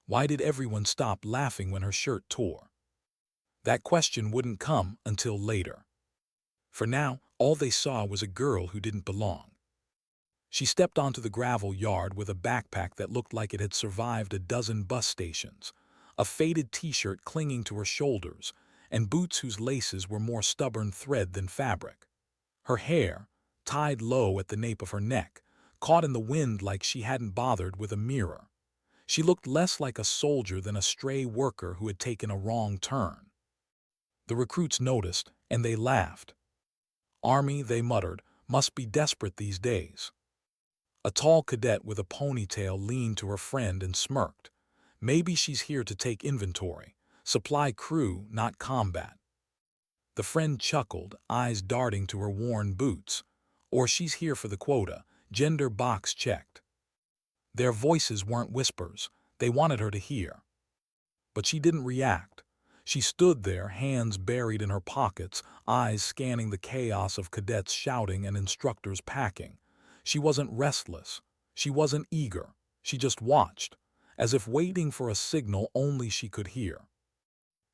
Why did everyone stop laughing when her shirt tore? That question wouldn't come until later. For now, all they saw was a girl who didn't belong. She stepped onto the gravel yard with a backpack that looked like it had survived a dozen bus stations, a faded t-shirt clinging to her shoulders, and boots whose laces were more stubborn thread than fabric. Her hair, tied low at the nape of her neck, caught in the wind like she hadn't bothered with a mirror. She looked less like a soldier than a stray worker who had taken a wrong turn. The recruits noticed, and they laughed. Army, they muttered, must be desperate these days. A tall cadet with a ponytail leaned to her friend and smirked. Maybe she's here to take inventory, supply crew, not combat. The friend chuckled, eyes darting to her worn boots. Or she's here for the quota, gender box checked. Their voices weren't whispers, they wanted her to hear. But she didn't react. She stood there, hands buried in her pockets, eyes scanning the chaos of cadets shouting and instructors packing. She wasn't restless. She wasn't eager. She just watched, as if waiting for a signal only she could hear.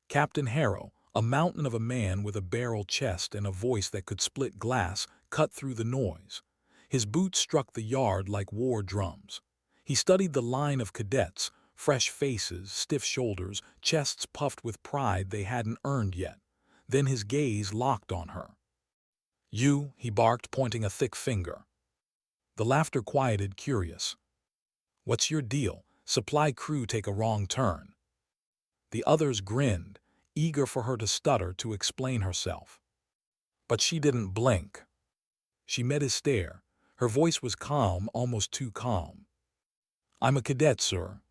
Captain Harrow, a mountain of a man with a barrel chest and a voice that could split glass, cut through the noise. His boots struck the yard like war drums. He studied the line of cadets, fresh faces, stiff shoulders, chests puffed with pride they hadn't earned yet. Then his gaze locked on her. "You," he barked, pointing a thick finger. The laughter quieted, curious. "What's your deal? Supply crew take a wrong turn." The others grinned, eager for her to stutter to explain herself. But she didn't blink. She met his stare. Her voice was calm, almost too calm. "I'm a cadet, sir."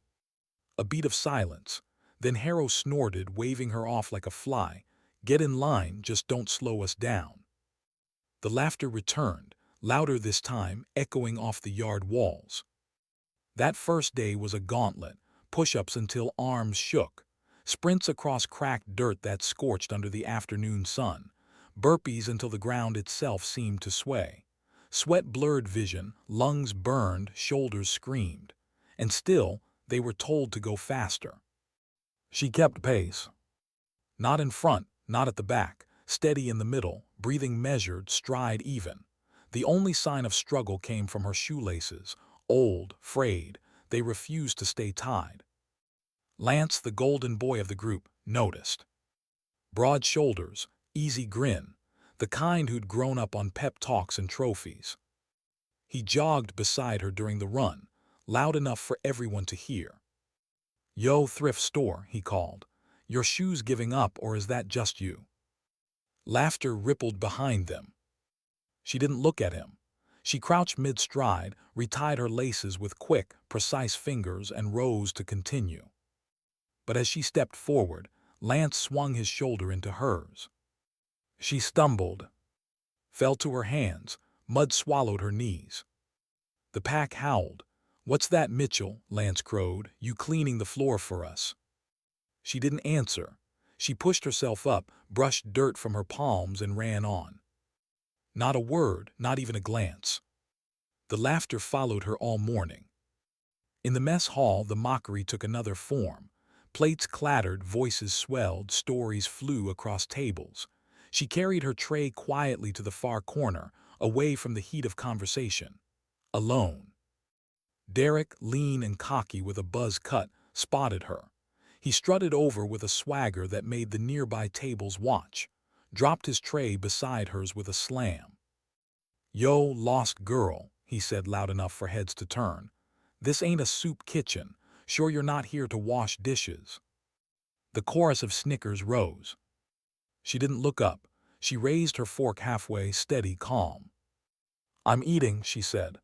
A beat of silence. Then Harrow snorted, waving her off like a fly. "Get in line, just don't slow us down." The laughter returned, louder this time, echoing off the yard walls. That first day was a gauntlet, push-ups until arms shook, sprints across cracked dirt that scorched under the afternoon sun, burpees until the ground itself seemed to sway. Sweat blurred vision, lungs burned, shoulders screamed. And still, they were told to go faster. She kept pace. Not in front, not at the back, steady in the middle, breathing measured, stride even. The only sign of struggle came from her shoelaces, old, frayed. They refused to stay tied. Lance, the golden boy of the group, noticed. Broad shoulders, easy grin, the kind who'd grown up on pep talks and trophies. He jogged beside her during the run, loud enough for everyone to hear. "Yo, thrift store," he called. "Your shoes giving up, or is that just you?" Laughter rippled behind them. She didn't look at him. She crouched mid-stride, retied her laces with quick, precise fingers, and rose to continue. But as she stepped forward, Lance swung his shoulder into hers. She stumbled, fell to her hands, mud swallowed her knees. The pack howled. "What's that, Mitchell?" Lance crowed. "You cleaning the floor for us?" She didn't answer. She pushed herself up, brushed dirt from her palms, and ran on. Not a word, not even a glance. The laughter followed her all morning. In the mess hall, the mockery took another form. Plates clattered, voices swelled, stories flew across tables. She carried her tray quietly to the far corner, away from the heat of conversation. Alone. Derek, lean and cocky with a buzz cut, spotted her. He strutted over with a swagger that made the nearby tables watch, dropped his tray beside hers with a slam. "Yo, lost girl," he said loud enough for heads to turn. "This ain't a soup kitchen. Sure you're not here to wash dishes?" The chorus of snickers rose. She didn't look up. She raised her fork halfway, steady, calm. "I'm eating," she said.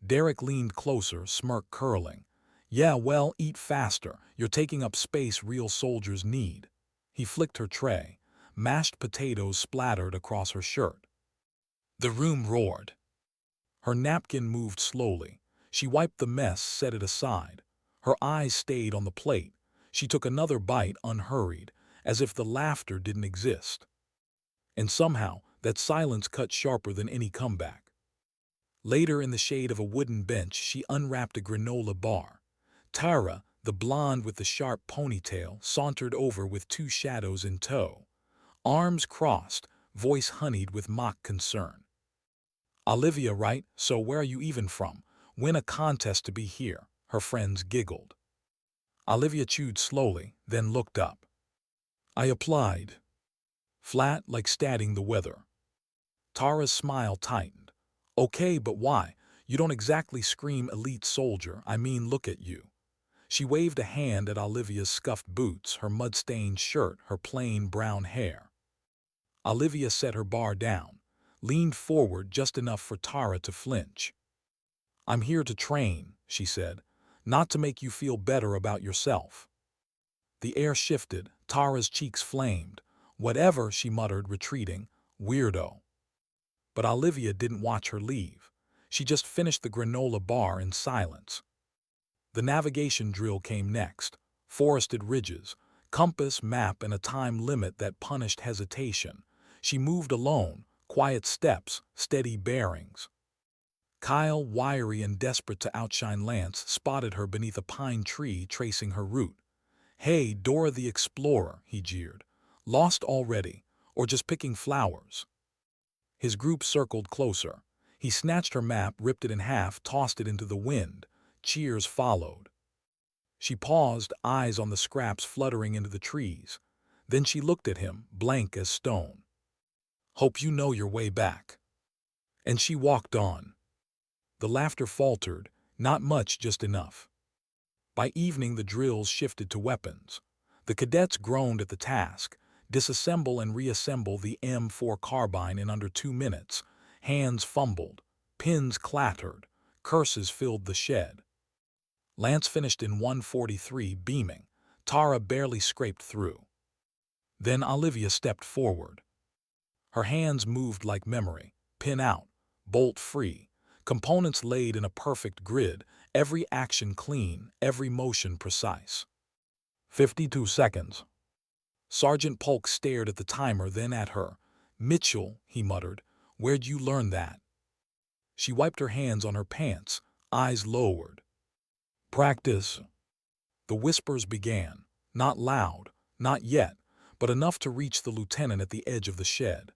Derek leaned closer, smirk curling. "Yeah, well, eat faster. You're taking up space real soldiers need." He flicked her tray. Mashed potatoes splattered across her shirt. The room roared. Her napkin moved slowly. She wiped the mess, set it aside. Her eyes stayed on the plate. She took another bite, unhurried, as if the laughter didn't exist. And somehow, that silence cut sharper than any comeback. Later, in the shade of a wooden bench, she unwrapped a granola bar. Tara, The blonde with the sharp ponytail sauntered over with two shadows in tow. Arms crossed, voice honeyed with mock concern. "Olivia, right? So where are you even from? Win a contest to be here," her friends giggled. Olivia chewed slowly, then looked up. "I applied." Flat like statting the weather. Tara's smile tightened. "Okay, but why? You don't exactly scream elite soldier. I mean, look at you." She waved a hand at Olivia's scuffed boots, her mud-stained shirt, her plain brown hair. Olivia set her bar down, leaned forward just enough for Tara to flinch. "I'm here to train," she said, "not to make you feel better about yourself." The air shifted, Tara's cheeks flamed. "Whatever," she muttered, retreating. "Weirdo." But Olivia didn't watch her leave. She just finished the granola bar in silence. The navigation drill came next. Forested ridges, compass, map, and a time limit that punished hesitation. She moved alone, quiet steps, steady bearings. Kyle, wiry and desperate to outshine Lance, spotted her beneath a pine tree tracing her route. "Hey, Dora the Explorer," he jeered. "Lost already? Or just picking flowers?" His group circled closer. He snatched her map, ripped it in half, tossed it into the wind. Cheers followed. She paused, eyes on the scraps fluttering into the trees. Then she looked at him, blank as stone. "Hope you know your way back." And she walked on. The laughter faltered, not much, just enough. By evening the drills shifted to weapons. The cadets groaned at the task. Disassemble and reassemble the M4 carbine in under 2 minutes. Hands fumbled. Pins clattered. Curses filled the shed. Lance finished in 1:43, beaming. Tara barely scraped through. Then Olivia stepped forward. Her hands moved like memory. Pin out. Bolt free. Components laid in a perfect grid. Every action clean. Every motion precise. 52 seconds. Sergeant Polk stared at the timer, then at her. "Mitchell," he muttered, "where'd you learn that?" She wiped her hands on her pants, eyes lowered. "Practice." The whispers began, not loud, not yet, but enough to reach the lieutenant at the edge of the shed.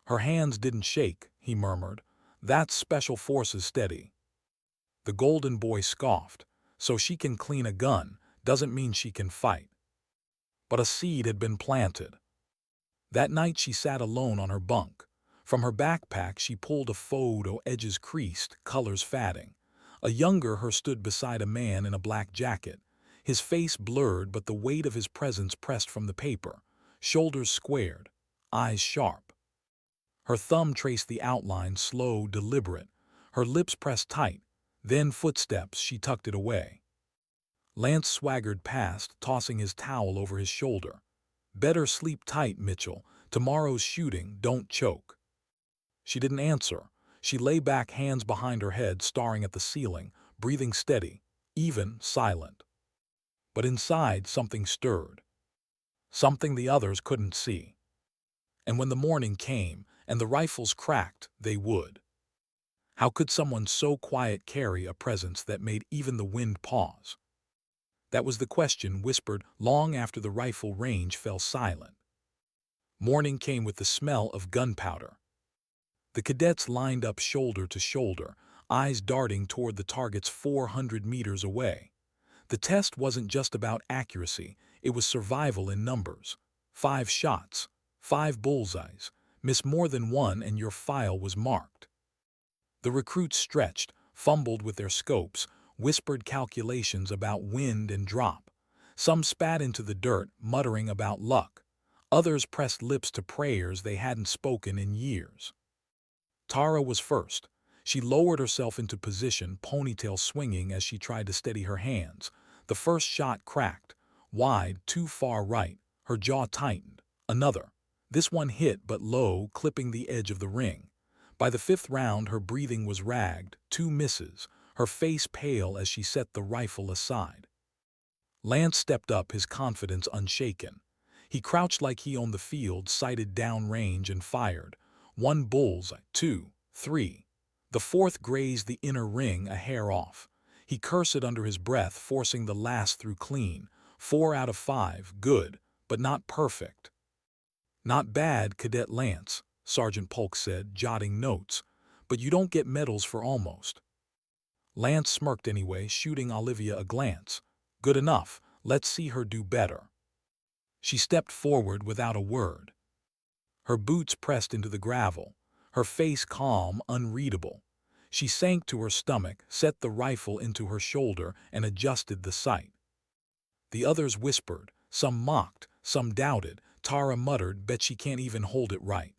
"Her hands didn't shake," he murmured. "That's Special Forces steady." The golden boy scoffed. "So she can clean a gun, doesn't mean she can fight." But a seed had been planted. That night she sat alone on her bunk. From her backpack she pulled a photo, edges creased, colors fading. A younger her stood beside a man in a black jacket. His face blurred, but the weight of his presence pressed from the paper. Shoulders squared, eyes sharp. Her thumb traced the outline, slow, deliberate. Her lips pressed tight. Then footsteps, she tucked it away. Lance swaggered past, tossing his towel over his shoulder. "Better sleep tight, Mitchell. Tomorrow's shooting, don't choke." She didn't answer. She lay back, hands behind her head, staring at the ceiling, breathing steady, even, silent. But inside something stirred. Something the others couldn't see. And when the morning came, and the rifles cracked, they would. How could someone so quiet carry a presence that made even the wind pause? That was the question whispered long after the rifle range fell silent. Morning came with the smell of gunpowder. The cadets lined up shoulder to shoulder, eyes darting toward the targets 400 meters away. The test wasn't just about accuracy, it was survival in numbers. 5 shots, 5 bullseyes. Miss more than one and your file was marked. The recruits stretched, fumbled with their scopes, whispered calculations about wind and drop. Some spat into the dirt, muttering about luck. Others pressed lips to prayers they hadn't spoken in years. Tara was first. She lowered herself into position, ponytail swinging as she tried to steady her hands. The first shot cracked. Wide, too far right. Her jaw tightened. Another. This one hit but low, clipping the edge of the ring. By the 5th round her breathing was ragged. 2 misses. Her face pale as she set the rifle aside. Lance stepped up, his confidence unshaken. He crouched like he owned the field, sighted downrange and fired. 1 bullseye, 2, 3. The 4th grazed the inner ring, a hair off. He cursed under his breath, forcing the last through clean. 4 out of 5, good, but not perfect. Not bad, Cadet Lance, Sergeant Polk said, jotting notes, but you don't get medals for almost. Lance smirked anyway, shooting Olivia a glance. Good enough, let's see her do better. She stepped forward without a word. Her boots pressed into the gravel, her face calm, unreadable. She sank to her stomach, set the rifle into her shoulder, and adjusted the sight. The others whispered, some mocked, some doubted. Tara muttered, bet she can't even hold it right.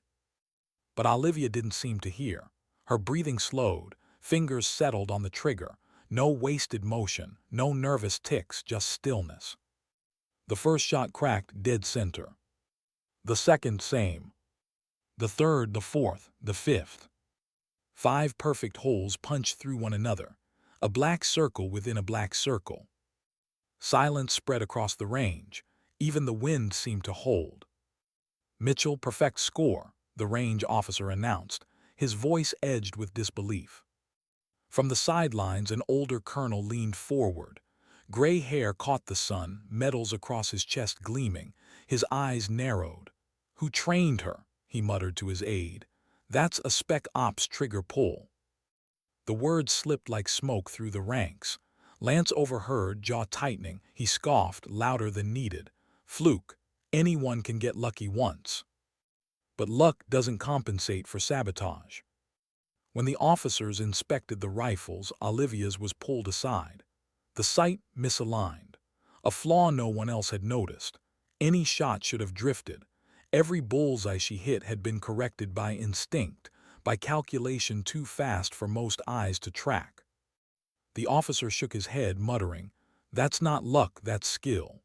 But Olivia didn't seem to hear. Her breathing slowed, fingers settled on the trigger. No wasted motion, no nervous ticks, just stillness. The first shot cracked dead center. The second, same. The third, the fourth, the fifth. 5 perfect holes punched through one another, a black circle within a black circle. Silence spread across the range. Even the wind seemed to hold. Mitchell, perfect score, the range officer announced, his voice edged with disbelief. From the sidelines, an older colonel leaned forward. Gray hair caught the sun, medals across his chest gleaming. His eyes narrowed. Who trained her? He muttered to his aide. That's a spec ops trigger pull. The words slipped like smoke through the ranks. Lance overheard, jaw tightening. He scoffed, louder than needed. Fluke. Anyone can get lucky once. But luck doesn't compensate for sabotage. When the officers inspected the rifles, Olivia's was pulled aside. The sight misaligned. A flaw no one else had noticed. Any shot should have drifted. Every bullseye she hit had been corrected by instinct, by calculation too fast for most eyes to track. The officer shook his head, muttering, "That's not luck, that's skill."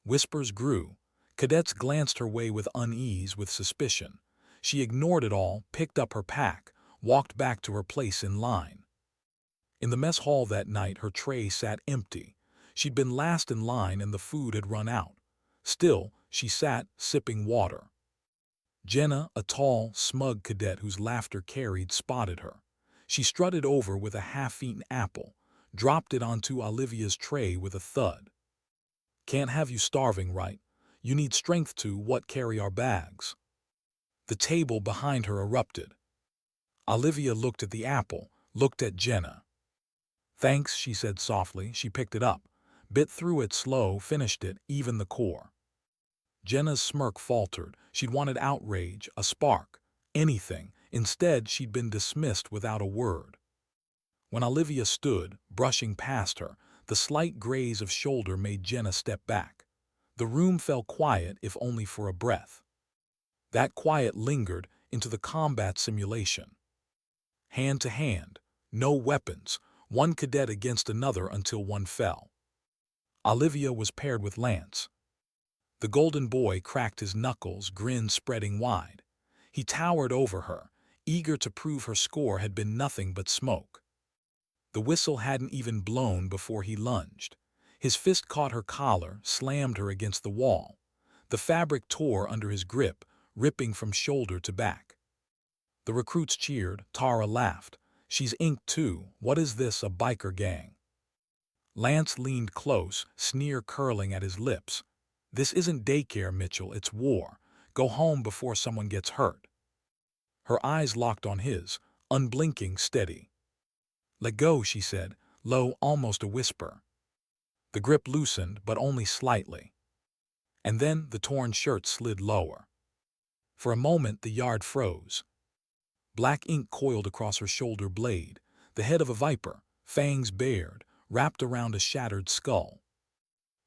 Whispers grew. Cadets glanced her way with unease, with suspicion. She ignored it all, picked up her pack, walked back to her place in line. In the mess hall that night, her tray sat empty. She'd been last in line and the food had run out. Still, she sat, sipping water. Jenna, a tall, smug cadet whose laughter carried, spotted her. She strutted over with a half-eaten apple, dropped it onto Olivia's tray with a thud. "Can't have you starving, right? You need strength to, what, carry our bags." The table behind her erupted. Olivia looked at the apple, looked at Jenna. "Thanks," she said softly. She picked it up, bit through it slow, finished it, even the core. Jenna's smirk faltered. She'd wanted outrage, a spark, anything. Instead, she'd been dismissed without a word. When Olivia stood, brushing past her, the slight graze of shoulder made Jenna step back. The room fell quiet, if only for a breath. That quiet lingered into the combat simulation. Hand to hand, no weapons, one cadet against another until one fell. Olivia was paired with Lance. The golden boy cracked his knuckles, grin spreading wide. He towered over her, eager to prove her score had been nothing but smoke. The whistle hadn't even blown before he lunged. His fist caught her collar, slammed her against the wall. The fabric tore under his grip, ripping from shoulder to back. The recruits cheered. Tara laughed. "She's inked too. What is this, a biker gang?" Lance leaned close, sneer curling at his lips. "This isn't daycare, Mitchell, it's war. Go home before someone gets hurt." Her eyes locked on his, unblinking, steady. "Let go," she said, low, almost a whisper. The grip loosened, but only slightly. And then the torn shirt slid lower. For a moment the yard froze. Black ink coiled across her shoulder blade, the head of a viper, fangs bared, wrapped around a shattered skull.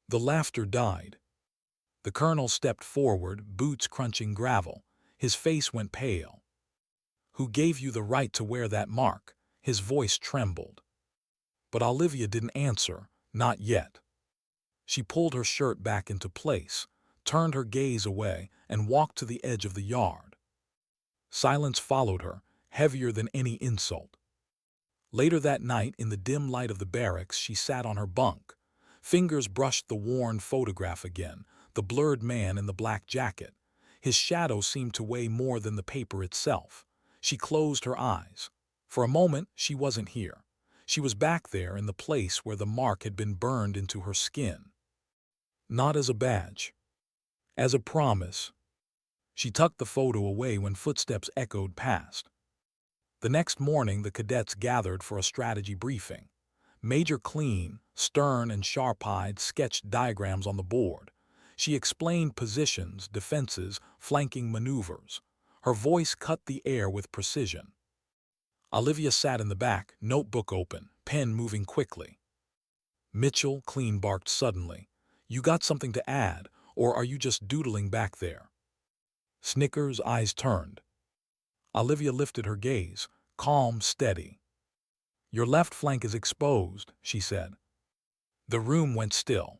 The laughter died. The colonel stepped forward, boots crunching gravel. His face went pale. "Who gave you the right to wear that mark?" His voice trembled. But Olivia didn't answer, not yet. She pulled her shirt back into place, turned her gaze away, and walked to the edge of the yard. Silence followed her, heavier than any insult. Later that night, in the dim light of the barracks, she sat on her bunk. Fingers brushed the worn photograph again, the blurred man in the black jacket. His shadow seemed to weigh more than the paper itself. She closed her eyes. For a moment, she wasn't here. She was back there in the place where the mark had been burned into her skin. Not as a badge. As a promise. She tucked the photo away when footsteps echoed past. The next morning, the cadets gathered for a strategy briefing. Major Clean, stern and sharp-eyed, sketched diagrams on the board. She explained positions, defenses, flanking maneuvers. Her voice cut the air with precision. Olivia sat in the back, notebook open, pen moving quickly. Mitchell, Clean barked suddenly. You got something to add, or are you just doodling back there? Snickers' eyes turned. Olivia lifted her gaze, calm, steady. Your left flank is exposed, she said. The room went still.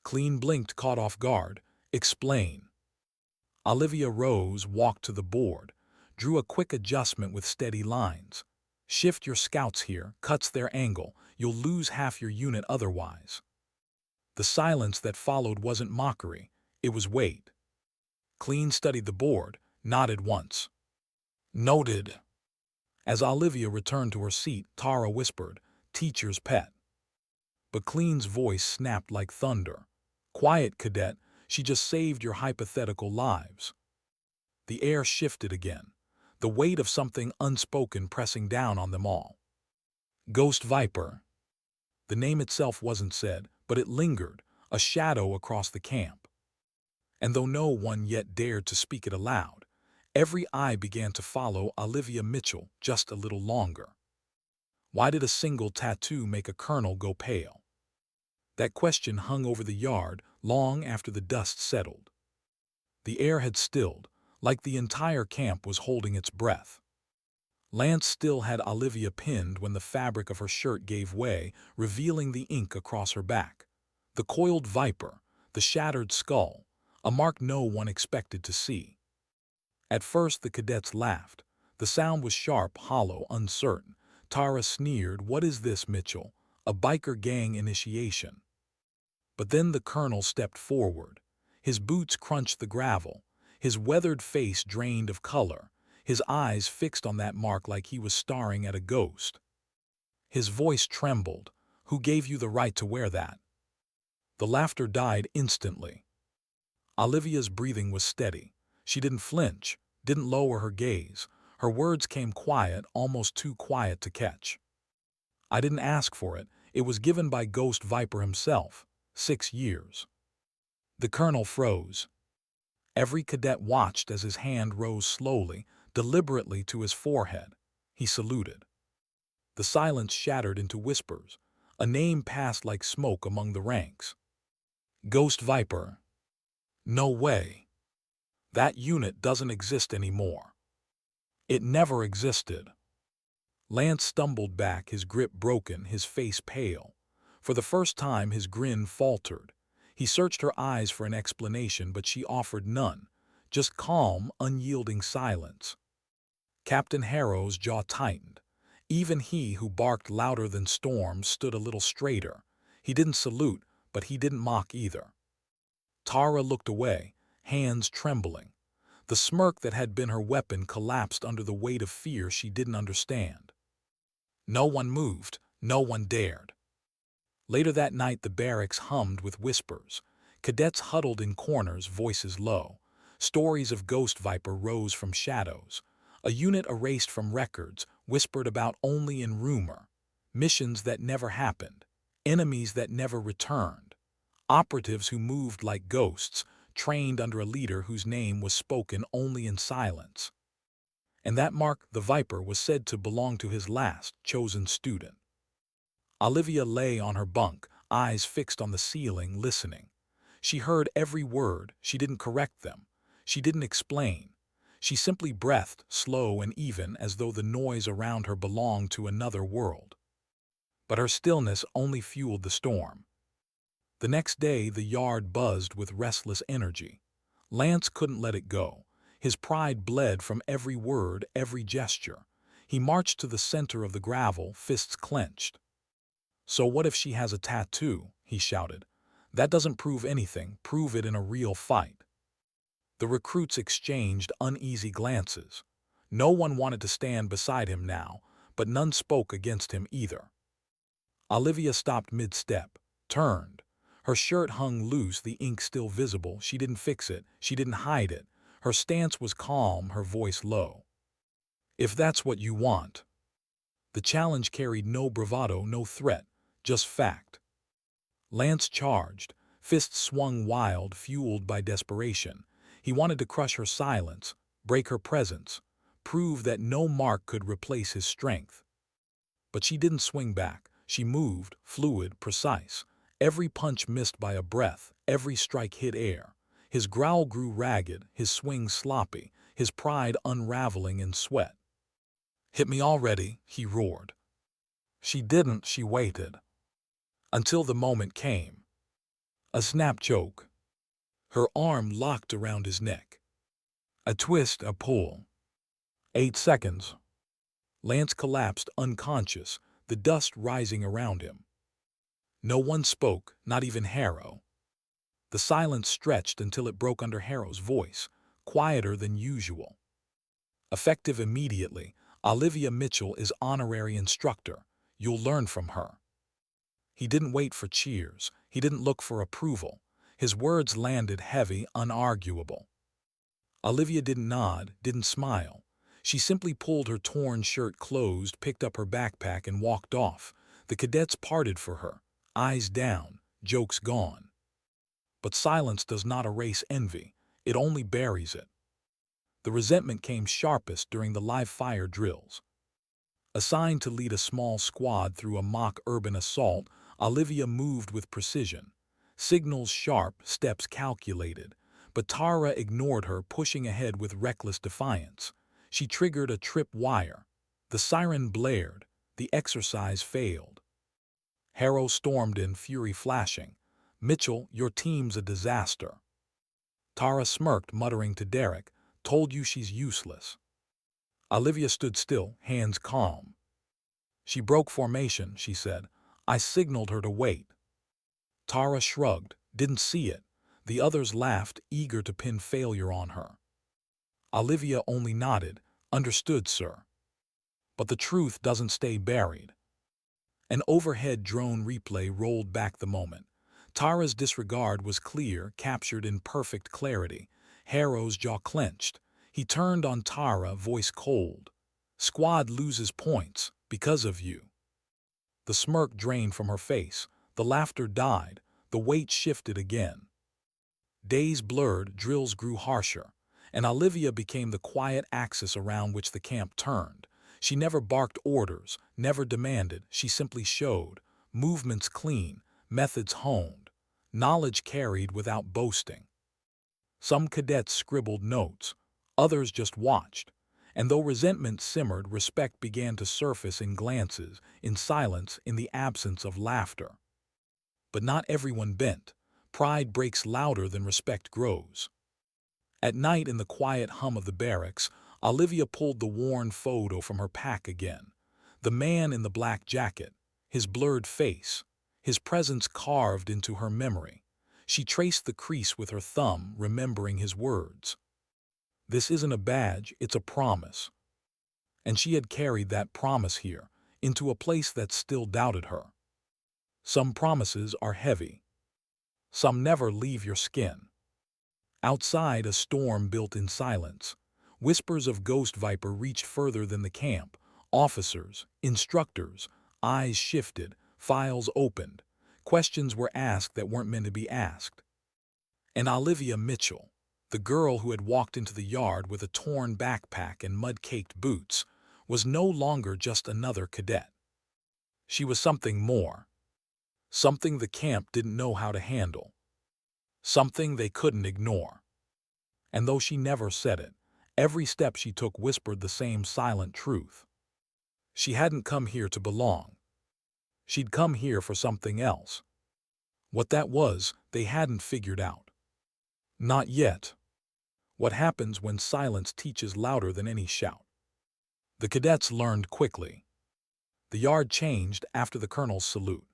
Clean blinked, caught off guard. Explain. Olivia rose, walked to the board, drew a quick adjustment with steady lines. Shift your scouts here, cuts their angle. You'll lose half your unit otherwise. The silence that followed wasn't mockery, it was weight. Clean studied the board, nodded once. Noted. As Olivia returned to her seat, Tara whispered, teacher's pet. But Clean's voice snapped like thunder. Quiet, cadet, she just saved your hypothetical lives. The air shifted again, the weight of something unspoken pressing down on them all. Ghost Viper. The name itself wasn't said, but it lingered, a shadow across the camp. And though no one yet dared to speak it aloud, every eye began to follow Olivia Mitchell just a little longer. Why did a single tattoo make a colonel go pale? That question hung over the yard long after the dust settled. The air had stilled, like the entire camp was holding its breath. Lance still had Olivia pinned when the fabric of her shirt gave way, revealing the ink across her back. The coiled viper, the shattered skull, a mark no one expected to see. At first the cadets laughed. The sound was sharp, hollow, uncertain. Tara sneered, "What is this, Mitchell? A biker gang initiation?" But then the colonel stepped forward. His boots crunched the gravel, his weathered face drained of color, his eyes fixed on that mark like he was staring at a ghost. His voice trembled. "Who gave you the right to wear that?" The laughter died instantly. Olivia's breathing was steady. She didn't flinch, didn't lower her gaze. Her words came quiet, almost too quiet to catch. "I didn't ask for it. It was given by Ghost Viper himself. 6 years." The colonel froze. Every cadet watched as his hand rose slowly, deliberately to his forehead. He saluted. The silence shattered into whispers. A name passed like smoke among the ranks. Ghost Viper. No way. That unit doesn't exist anymore. It never existed. Lance stumbled back, his grip broken, his face pale. For the first time, his grin faltered. He searched her eyes for an explanation, but she offered none, just calm, unyielding silence. Captain Harrow's jaw tightened. Even he who barked louder than storms stood a little straighter. He didn't salute, but he didn't mock either. Tara looked away, hands trembling. The smirk that had been her weapon collapsed under the weight of fear she didn't understand. No one moved, no one dared. Later that night the barracks hummed with whispers. Cadets huddled in corners, voices low. Stories of Ghost Viper rose from shadows. A unit erased from records, whispered about only in rumor. Missions that never happened. Enemies that never returned. Operatives who moved like ghosts, trained under a leader whose name was spoken only in silence. And that mark, the Viper, was said to belong to his last, chosen student. Olivia lay on her bunk, eyes fixed on the ceiling, listening. She heard every word. She didn't correct them. She didn't explain. She simply breathed, slow and even, as though the noise around her belonged to another world. But her stillness only fueled the storm. The next day, the yard buzzed with restless energy. Lance couldn't let it go. His pride bled from every word, every gesture. He marched to the center of the gravel, fists clenched. "So what if she has a tattoo?" he shouted. "That doesn't prove anything. Prove it in a real fight." The recruits exchanged uneasy glances. No one wanted to stand beside him now, but none spoke against him either. Olivia stopped mid-step, turned. Her shirt hung loose, the ink still visible. She didn't fix it. She didn't hide it. Her stance was calm, her voice low. If that's what you want. The challenge carried no bravado, no threat, just fact. Lance charged, fists swung wild, fueled by desperation. He wanted to crush her silence, break her presence, prove that no mark could replace his strength. But she didn't swing back. She moved, fluid, precise. Every punch missed by a breath, every strike hit air. His growl grew ragged, his swing sloppy, his pride unraveling in sweat. "Hit me already," he roared. She didn't, she waited. Until the moment came. A snap choke. Her arm locked around his neck. A twist, a pull. 8 seconds. Lance collapsed unconscious, the dust rising around him. No one spoke, not even Harrow. The silence stretched until it broke under Harrow's voice, quieter than usual. Effective immediately, Olivia Mitchell is honorary instructor. You'll learn from her. He didn't wait for cheers. He didn't look for approval. His words landed heavy, unarguable. Olivia didn't nod, didn't smile. She simply pulled her torn shirt closed, picked up her backpack, and walked off. The cadets parted for her, eyes down, jokes gone. But silence does not erase envy. It only buries it. The resentment came sharpest during the live-fire drills. Assigned to lead a small squad through a mock urban assault, Olivia moved with precision. Signals sharp, steps calculated. But Tara ignored her, pushing ahead with reckless defiance. She triggered a trip wire. The siren blared. The exercise failed. Harrow stormed in, fury flashing. "Mitchell, your team's a disaster." Tara smirked, muttering to Derek, "Told you she's useless." Olivia stood still, hands calm. "She broke formation," she said. "I signaled her to wait." Tara shrugged, didn't see it. The others laughed, eager to pin failure on her. Olivia only nodded, "Understood, sir." But the truth doesn't stay buried. An overhead drone replay rolled back the moment. Tara's disregard was clear, captured in perfect clarity. Harrow's jaw clenched. He turned on Tara, voice cold. "Squad loses points because of you." The smirk drained from her face. The laughter died. The weight shifted again. Days blurred, drills grew harsher, and Olivia became the quiet axis around which the camp turned. She never barked orders, never demanded, she simply showed. Movements clean, methods honed, knowledge carried without boasting. Some cadets scribbled notes, others just watched. And though resentment simmered, respect began to surface in glances, in silence, in the absence of laughter. But not everyone bent. Pride breaks louder than respect grows. At night, in the quiet hum of the barracks, Olivia pulled the worn photo from her pack again. The man in the black jacket, his blurred face, his presence carved into her memory. She traced the crease with her thumb, remembering his words. "This isn't a badge, it's a promise." And she had carried that promise here, into a place that still doubted her. Some promises are heavy. Some never leave your skin. Outside, a storm built in silence. Whispers of Ghost Viper reached further than the camp. Officers, instructors, eyes shifted, files opened. Questions were asked that weren't meant to be asked. And Olivia Mitchell, the girl who had walked into the yard with a torn backpack and mud-caked boots, was no longer just another cadet. She was something more. Something the camp didn't know how to handle. Something they couldn't ignore. And though she never said it, every step she took whispered the same silent truth. She hadn't come here to belong. She'd come here for something else. What that was, they hadn't figured out. Not yet. What happens when silence teaches louder than any shout? The cadets learned quickly. The yard changed after the colonel's salute.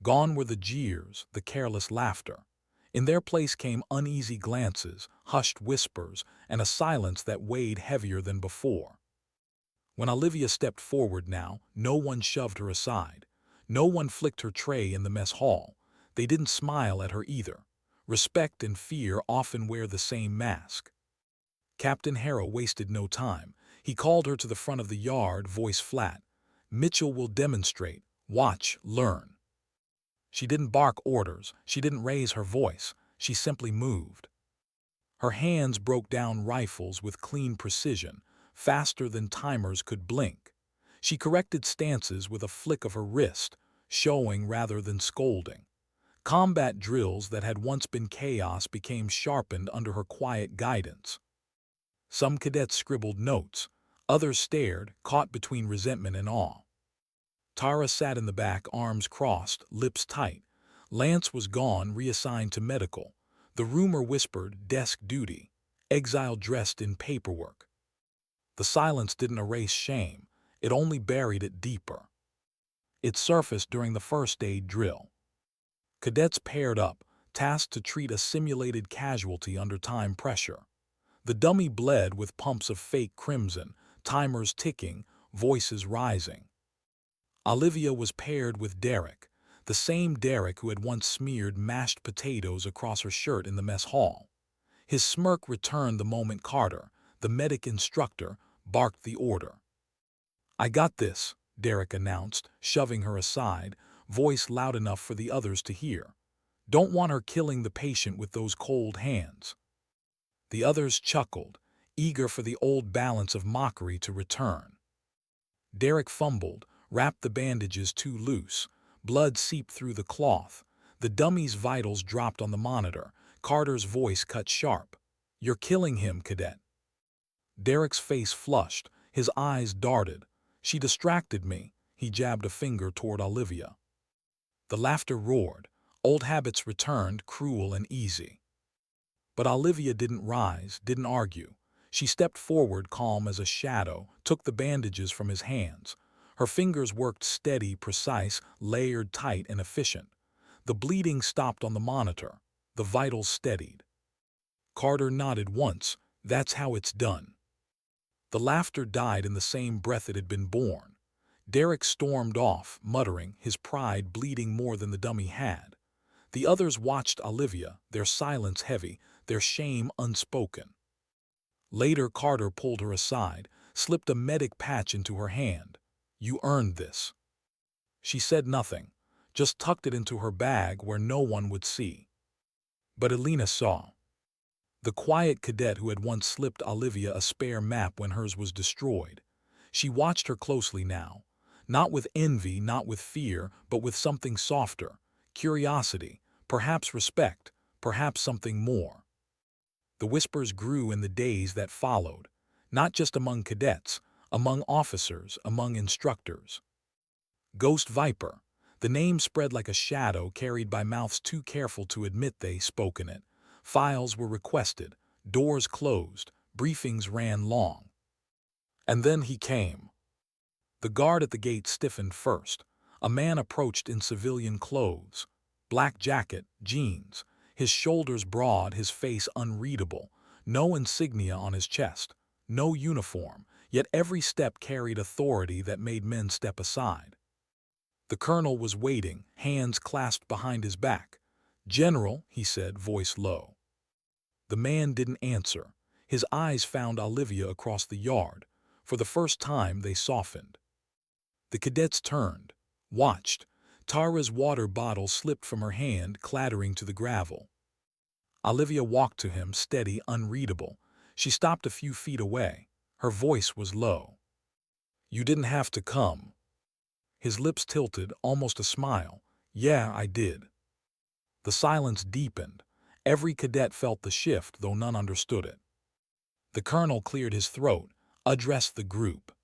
Gone were the jeers, the careless laughter. In their place came uneasy glances, hushed whispers, and a silence that weighed heavier than before. When Olivia stepped forward now, no one shoved her aside. No one flicked her tray in the mess hall. They didn't smile at her either. Respect and fear often wear the same mask. Captain Harrow wasted no time. He called her to the front of the yard, voice flat. "Mitchell will demonstrate. Watch, learn." She didn't bark orders. She didn't raise her voice. She simply moved. Her hands broke down rifles with clean precision, faster than timers could blink. She corrected stances with a flick of her wrist, showing rather than scolding. Combat drills that had once been chaos became sharpened under her quiet guidance. Some cadets scribbled notes. Others stared, caught between resentment and awe. Tara sat in the back, arms crossed, lips tight. Lance was gone, reassigned to medical. The rumor whispered, desk duty. Exile dressed in paperwork. The silence didn't erase shame. It only buried it deeper. It surfaced during the first aid drill. Cadets paired up, tasked to treat a simulated casualty under time pressure. The dummy bled with pumps of fake crimson, timers ticking, voices rising. Olivia was paired with Derek, the same Derek who had once smeared mashed potatoes across her shirt in the mess hall. His smirk returned the moment Carter, the medic instructor, barked the order. "I got this," Derek announced, shoving her aside, voice loud enough for the others to hear. "Don't want her killing the patient with those cold hands." The others chuckled, eager for the old balance of mockery to return. Derek fumbled, wrapped the bandages too loose. Blood seeped through the cloth. The dummy's vitals dropped on the monitor. Carter's voice cut sharp. "You're killing him, cadet." Derek's face flushed. His eyes darted. "She distracted me." He jabbed a finger toward Olivia. The laughter roared. Old habits returned, cruel and easy. But Olivia didn't rise, didn't argue. She stepped forward, calm as a shadow, took the bandages from his hands. Her fingers worked steady, precise, layered tight and efficient. The bleeding stopped on the monitor. The vitals steadied. Carter nodded once. "That's how it's done." The laughter died in the same breath it had been born. Derek stormed off, muttering, his pride bleeding more than the dummy had. The others watched Olivia, their silence heavy, their shame unspoken. Later, Carter pulled her aside, slipped a medic patch into her hand. "You earned this." She said nothing, just tucked it into her bag where no one would see. But Elena saw. The quiet cadet who had once slipped Olivia a spare map when hers was destroyed. She watched her closely now, not with envy, not with fear, but with something softer, curiosity, perhaps respect, perhaps something more. The whispers grew in the days that followed, not just among cadets, among officers, among instructors. Ghost Viper. The name spread like a shadow carried by mouths too careful to admit they spoke in it. Files were requested, doors closed, briefings ran long. And then he came. The guard at the gate stiffened first. A man approached in civilian clothes. Black jacket, jeans, his shoulders broad, his face unreadable, no insignia on his chest, no uniform, yet every step carried authority that made men step aside. The colonel was waiting, hands clasped behind his back. "General," he said, voice low. The man didn't answer. His eyes found Olivia across the yard. For the first time, they softened. The cadets turned, watched. Tara's water bottle slipped from her hand, clattering to the gravel. Olivia walked to him, steady, unreadable. She stopped a few feet away. Her voice was low. "You didn't have to come." His lips tilted, almost a smile. "Yeah, I did." The silence deepened. Every cadet felt the shift, though none understood it. The colonel cleared his throat, addressed the group.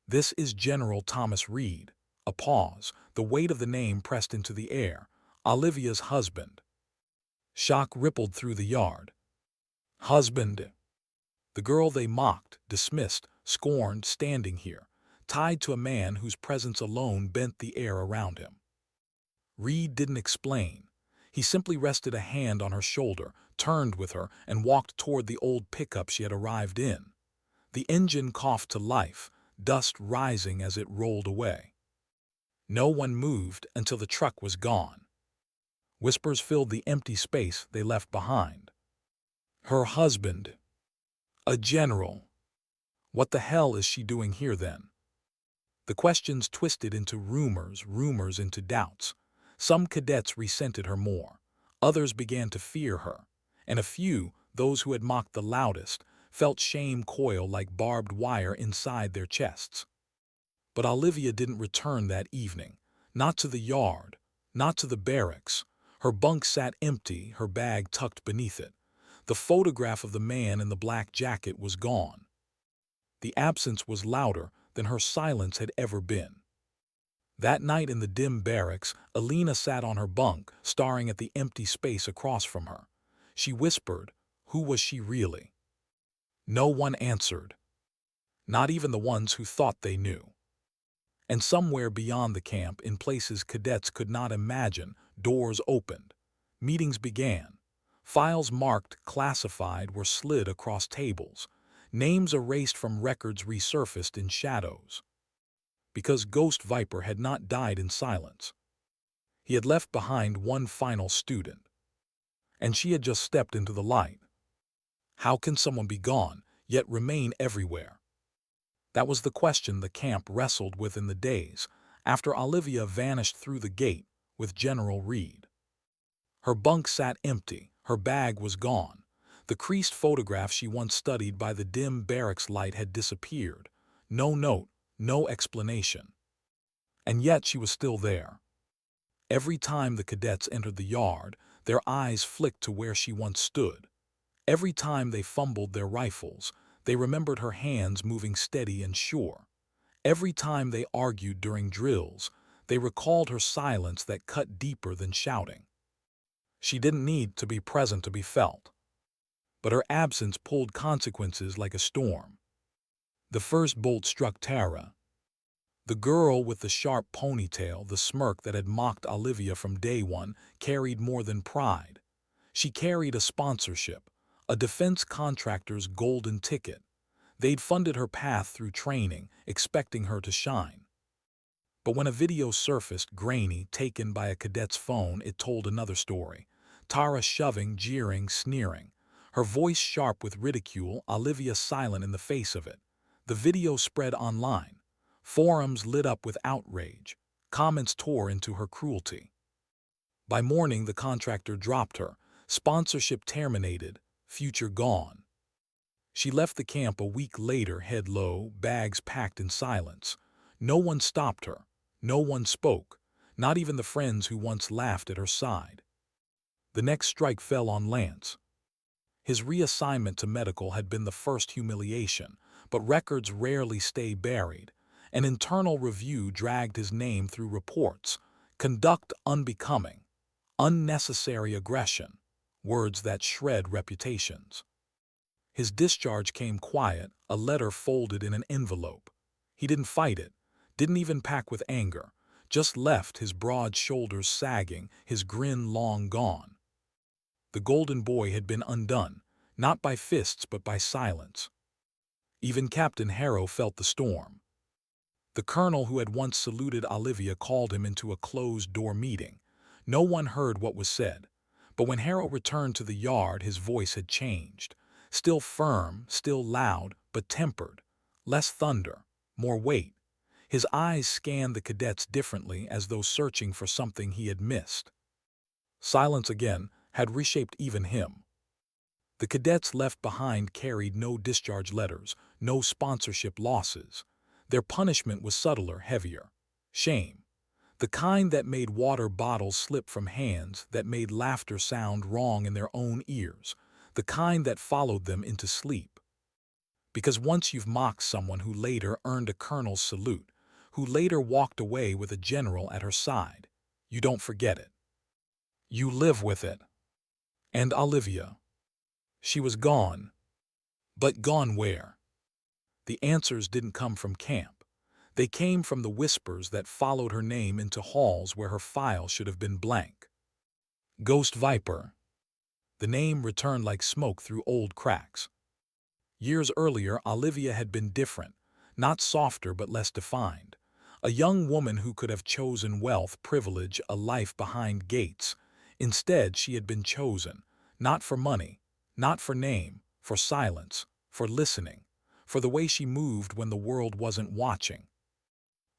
"This is General Thomas Reed." A pause, the weight of the name pressed into the air. "Olivia's husband." Shock rippled through the yard. Husband. The girl they mocked, dismissed, scorned, standing here, tied to a man whose presence alone bent the air around him. Reed didn't explain. He simply rested a hand on her shoulder, turned with her, and walked toward the old pickup she had arrived in. The engine coughed to life, dust rising as it rolled away. No one moved until the truck was gone. Whispers filled the empty space they left behind. Her husband. A general. What the hell is she doing here then? The questions twisted into rumors into doubts. Some cadets resented her more. Others began to fear her. And a few, those who had mocked the loudest, felt shame coil like barbed wire inside their chests. But Olivia didn't return that evening. Not to the yard, not to the barracks. Her bunk sat empty, her bag tucked beneath it. The photograph of the man in the black jacket was gone. The absence was louder than her silence had ever been. That night in the dim barracks, Alina sat on her bunk, staring at the empty space across from her. She whispered, who was she really? No one answered. Not even the ones who thought they knew. And somewhere beyond the camp, in places cadets could not imagine, doors opened. Meetings began. Files marked classified were slid across tables. Names erased from records resurfaced in shadows. Because Ghost Viper had not died in silence. He had left behind one final student. And she had just stepped into the light. How can someone be gone, yet remain everywhere? That was the question the camp wrestled with in the days after Olivia vanished through the gate with General Reed. Her bunk sat empty, her bag was gone. The creased photograph she once studied by the dim barracks light had disappeared. No note, no explanation. And yet she was still there. Every time the cadets entered the yard, their eyes flicked to where she once stood. Every time they fumbled their rifles, they remembered her hands moving steady and sure. Every time they argued during drills, they recalled her silence that cut deeper than shouting. She didn't need to be present to be felt. But her absence pulled consequences like a storm. The first bolt struck Tara. The girl with the sharp ponytail, the smirk that had mocked Olivia from day one, carried more than pride. She carried a sponsorship, a defense contractor's golden ticket. They'd funded her path through training, expecting her to shine. But when a video surfaced, grainy, taken by a cadet's phone, it told another story. Tara shoving, jeering, sneering. Her voice sharp with ridicule, Olivia silent in the face of it. The video spread online. Forums lit up with outrage. Comments tore into her cruelty. By morning, the contractor dropped her. Sponsorship terminated, future gone. She left the camp a week later, head low, bags packed in silence. No one stopped her. No one spoke. Not even the friends who once laughed at her side. The next strike fell on Lance. His reassignment to medical had been the first humiliation, but records rarely stay buried. An internal review dragged his name through reports. Conduct unbecoming. Unnecessary aggression. Words that shred reputations. His discharge came quiet, a letter folded in an envelope. He didn't fight it, didn't even pack with anger, just left, his broad shoulders sagging, his grin long gone. The golden boy had been undone, not by fists but by silence. Even Captain Harrow felt the storm. The colonel who had once saluted Olivia called him into a closed-door meeting. No one heard what was said, but when Harrow returned to the yard, his voice had changed. Still firm, still loud, but tempered. Less thunder, more weight. His eyes scanned the cadets differently, as though searching for something he had missed. Silence again had reshaped even him. The cadets left behind carried no discharge letters, no sponsorship losses. Their punishment was subtler, heavier. Shame. The kind that made water bottles slip from hands, that made laughter sound wrong in their own ears. The kind that followed them into sleep. Because once you've mocked someone who later earned a colonel's salute, who later walked away with a general at her side, you don't forget it. You live with it. And Olivia. She was gone. But gone where? The answers didn't come from camp. They came from the whispers that followed her name into halls where her file should have been blank. Ghost Viper. The name returned like smoke through old cracks. Years earlier, Olivia had been different, not softer but less defined. A young woman who could have chosen wealth, privilege, a life behind gates. Instead, she had been chosen, not for money, not for name, for silence, for listening, for the way she moved when the world wasn't watching.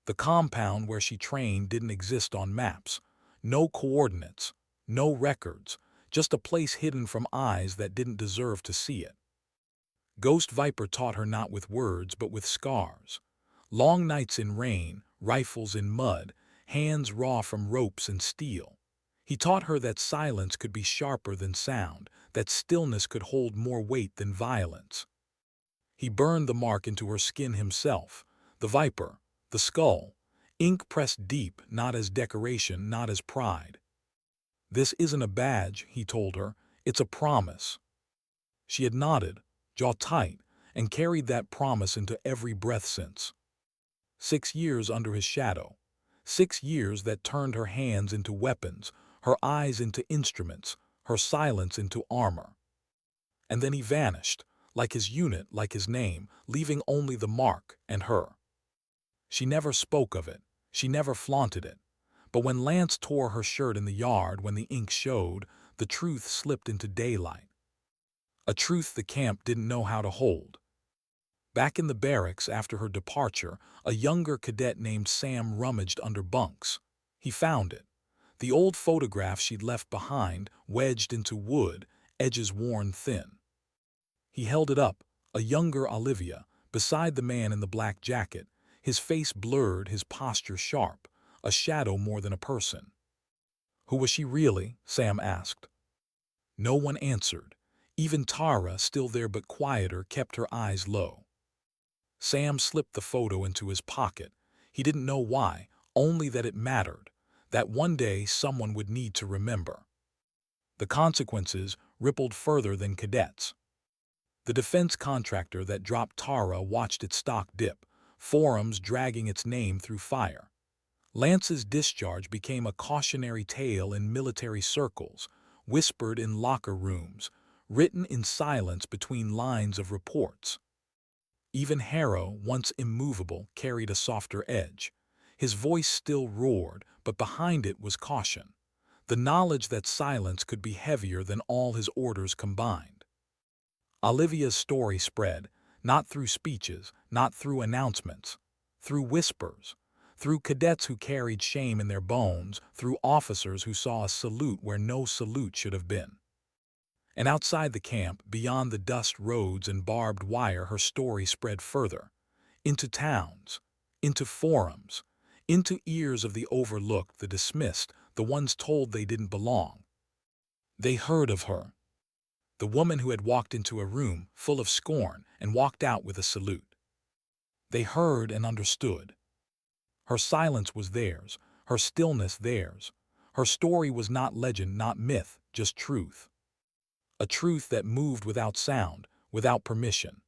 The compound where she trained didn't exist on maps. No coordinates, no records, just a place hidden from eyes that didn't deserve to see it. Ghost Viper taught her not with words but with scars. Long nights in rain, rifles in mud, hands raw from ropes and steel. He taught her that silence could be sharper than sound, that stillness could hold more weight than violence. He burned the mark into her skin himself, the viper, the skull, ink pressed deep, not as decoration, not as pride. "This isn't a badge," he told her, "it's a promise." She had nodded, jaw tight, and carried that promise into every breath since. 6 years under his shadow. 6 years that turned her hands into weapons, her eyes into instruments, her silence into armor. And then he vanished, like his unit, like his name, leaving only the mark and her. She never spoke of it, she never flaunted it. But when Lance tore her shirt in the yard, when the ink showed, the truth slipped into daylight. A truth the camp didn't know how to hold. Back in the barracks after her departure, a younger cadet named Sam rummaged under bunks. He found it. The old photograph she'd left behind, wedged into wood, edges worn thin. He held it up, a younger Olivia, beside the man in the black jacket, his face blurred, his posture sharp, a shadow more than a person. "Who was she really?" Sam asked. No one answered. Even Tara, still there but quieter, kept her eyes low. Sam slipped the photo into his pocket. He didn't know why, only that it mattered, that one day someone would need to remember. The consequences rippled further than cadets. The defense contractor that dropped Tara watched its stock dip, forums dragging its name through fire. Lance's discharge became a cautionary tale in military circles, whispered in locker rooms, written in silence between lines of reports. Even Harrow, once immovable, carried a softer edge. His voice still roared, but behind it was caution. The knowledge that silence could be heavier than all his orders combined. Olivia's story spread, not through speeches, not through announcements, through whispers, through cadets who carried shame in their bones, through officers who saw a salute where no salute should have been. And outside the camp, beyond the dust roads and barbed wire, her story spread further, into towns, into forums, into ears of the overlooked, the dismissed, the ones told they didn't belong. They heard of her, the woman who had walked into a room full of scorn and walked out with a salute. They heard and understood. Her silence was theirs, her stillness theirs. Her story was not legend, not myth, just truth. A truth that moved without sound, without permission.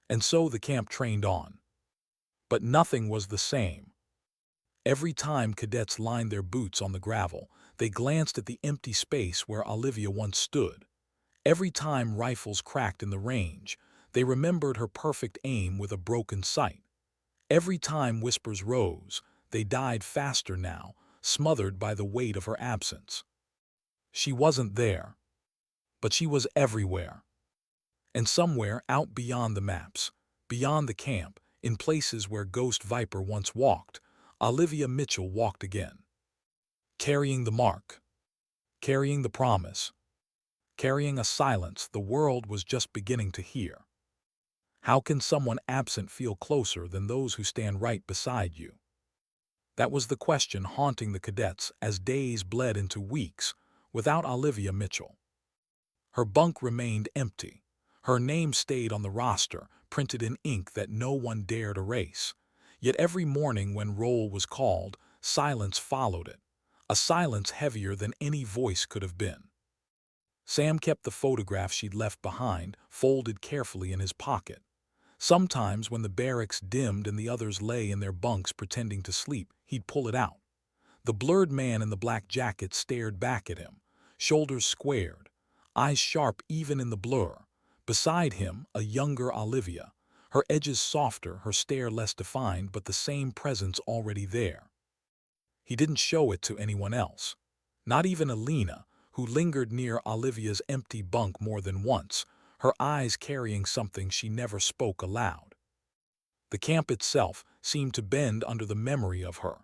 And so the camp trained on. But nothing was the same. Every time cadets lined their boots on the gravel, they glanced at the empty space where Olivia once stood. Every time rifles cracked in the range, they remembered her perfect aim with a broken sight. Every time whispers rose, they died faster now, smothered by the weight of her absence. She wasn't there. But she was everywhere. And somewhere out beyond the maps, beyond the camp, in places where Ghost Viper once walked, Olivia Mitchell walked again. Carrying the mark. Carrying the promise. Carrying a silence the world was just beginning to hear. How can someone absent feel closer than those who stand right beside you? That was the question haunting the cadets as days bled into weeks without Olivia Mitchell. Her bunk remained empty. Her name stayed on the roster, printed in ink that no one dared erase. Yet every morning when roll was called, silence followed it, a silence heavier than any voice could have been. Sam kept the photograph she'd left behind, folded carefully in his pocket. Sometimes when the barracks dimmed and the others lay in their bunks pretending to sleep, he'd pull it out. The blurred man in the black jacket stared back at him, shoulders squared, eyes sharp even in the blur. Beside him, a younger Olivia, her edges softer, her stare less defined, but the same presence already there. He didn't show it to anyone else. Not even Alina, who lingered near Olivia's empty bunk more than once, her eyes carrying something she never spoke aloud. The camp itself seemed to bend under the memory of her.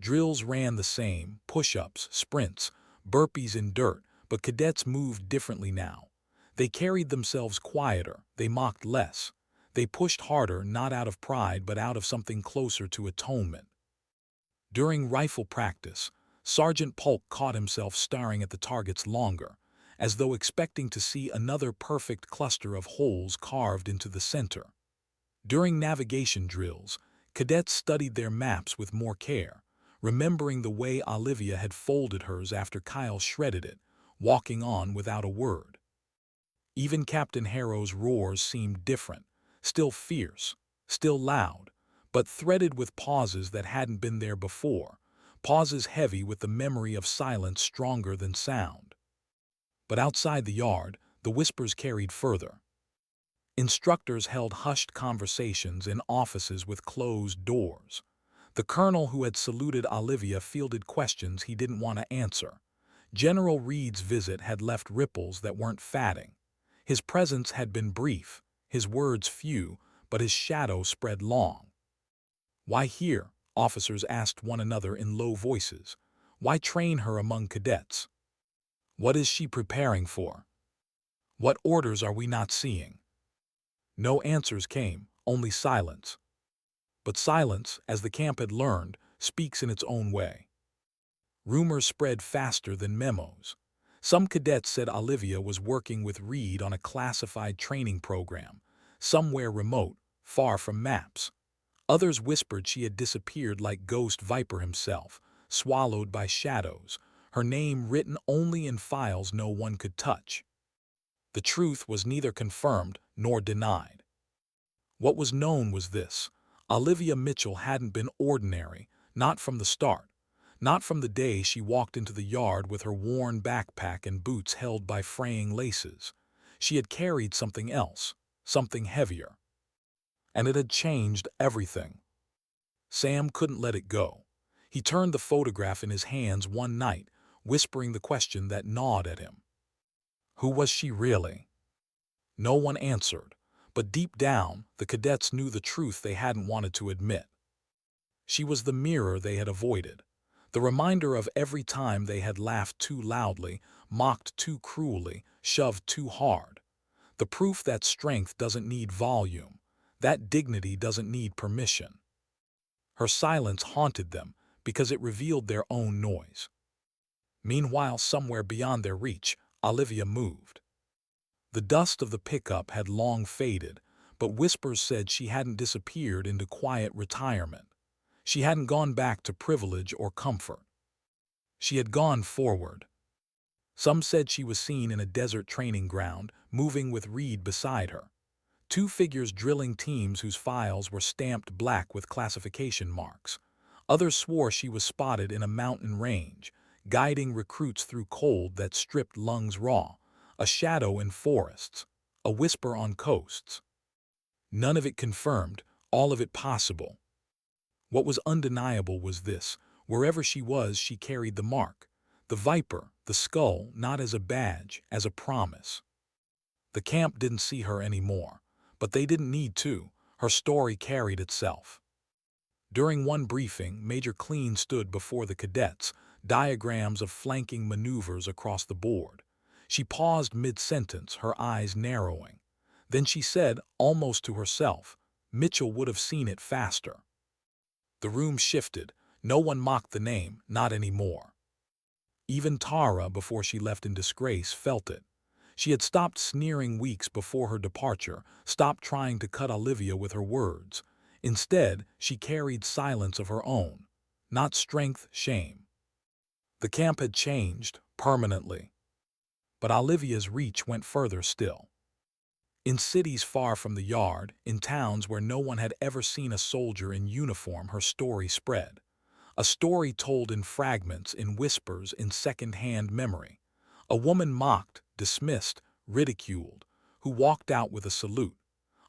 Drills ran the same, push-ups, sprints, burpees in dirt, but cadets moved differently now. They carried themselves quieter, they mocked less. They pushed harder, not out of pride, but out of something closer to atonement. During rifle practice, Sergeant Polk caught himself staring at the targets longer, as though expecting to see another perfect cluster of holes carved into the center. During navigation drills, cadets studied their maps with more care, remembering the way Olivia had folded hers after Kyle shredded it, walking on without a word. Even Captain Harrow's roars seemed different, still fierce, still loud, but threaded with pauses that hadn't been there before, pauses heavy with the memory of silence stronger than sound. But outside the yard, the whispers carried further. Instructors held hushed conversations in offices with closed doors. The colonel who had saluted Olivia fielded questions he didn't want to answer. General Reed's visit had left ripples that weren't fatting. His presence had been brief, his words few, but his shadow spread long. Why here? Officers asked one another in low voices. Why train her among cadets? What is she preparing for? What orders are we not seeing? No answers came, only silence. But silence, as the camp had learned, speaks in its own way. Rumors spread faster than memos. Some cadets said Olivia was working with Reed on a classified training program, somewhere remote, far from maps. Others whispered she had disappeared like Ghost Viper himself, swallowed by shadows, her name written only in files no one could touch. The truth was neither confirmed nor denied. What was known was this: Olivia Mitchell hadn't been ordinary, not from the start, not from the day she walked into the yard with her worn backpack and boots held by fraying laces. She had carried something else, something heavier. And it had changed everything. Sam couldn't let it go. He turned the photograph in his hands one night, whispering the question that gnawed at him. Who was she really? No one answered, but deep down, the cadets knew the truth they hadn't wanted to admit. She was the mirror they had avoided, the reminder of every time they had laughed too loudly, mocked too cruelly, shoved too hard. The proof that strength doesn't need volume, that dignity doesn't need permission. Her silence haunted them because it revealed their own noise. Meanwhile, somewhere beyond their reach, Olivia moved. The dust of the pickup had long faded, but whispers said she hadn't disappeared into quiet retirement. She hadn't gone back to privilege or comfort. She had gone forward. Some said she was seen in a desert training ground, moving with Reed beside her. Two figures drilling teams whose files were stamped black with classification marks. Others swore she was spotted in a mountain range, guiding recruits through cold that stripped lungs raw, a shadow in forests, a whisper on coasts. None of it confirmed, all of it possible. What was undeniable was this: wherever she was, she carried the mark, the viper, the skull, not as a badge, as a promise. The camp didn't see her anymore, but they didn't need to. Her story carried itself. During one briefing, Major Clean stood before the cadets, diagrams of flanking maneuvers across the board. She paused mid-sentence, her eyes narrowing. Then she said, almost to herself, Mitchell would have seen it faster. The room shifted. No one mocked the name, not anymore. Even Tara, before she left in disgrace, felt it. She had stopped sneering weeks before her departure, stopped trying to cut Olivia with her words. Instead, she carried silence of her own, not strength, shame. The camp had changed, permanently. But Olivia's reach went further still. In cities far from the yard, in towns where no one had ever seen a soldier in uniform, her story spread. A story told in fragments, in whispers, in second-hand memory. A woman mocked, dismissed, ridiculed, who walked out with a salute.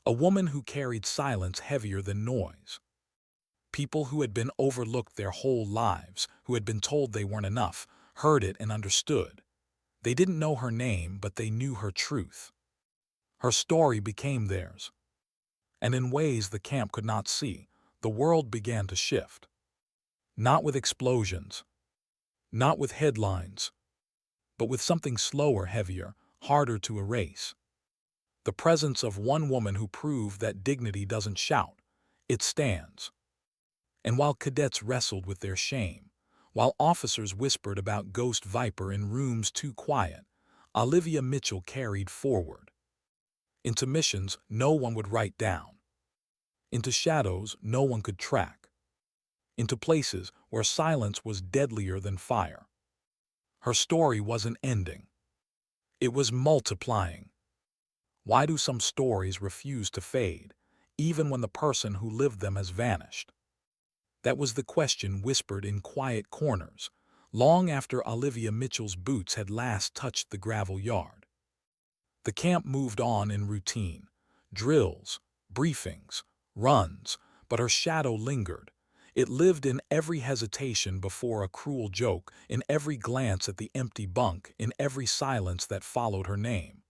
A woman who carried silence heavier than noise. People who had been overlooked their whole lives, who had been told they weren't enough, heard it and understood. They didn't know her name, but they knew her truth. Her story became theirs. And in ways the camp could not see, the world began to shift. Not with explosions, not with headlines, but with something slower, heavier, harder to erase. The presence of one woman who proved that dignity doesn't shout, it stands. And while cadets wrestled with their shame, while officers whispered about Ghost Viper in rooms too quiet, Olivia Mitchell carried forward. Into missions no one would write down. Into shadows no one could track. Into places where silence was deadlier than fire. Her story wasn't ending. It was multiplying. Why do some stories refuse to fade, even when the person who lived them has vanished? That was the question whispered in quiet corners, long after Olivia Mitchell's boots had last touched the gravel yard. The camp moved on in routine, drills, briefings, runs, but her shadow lingered. It lived in every hesitation before a cruel joke, in every glance at the empty bunk, in every silence that followed her name.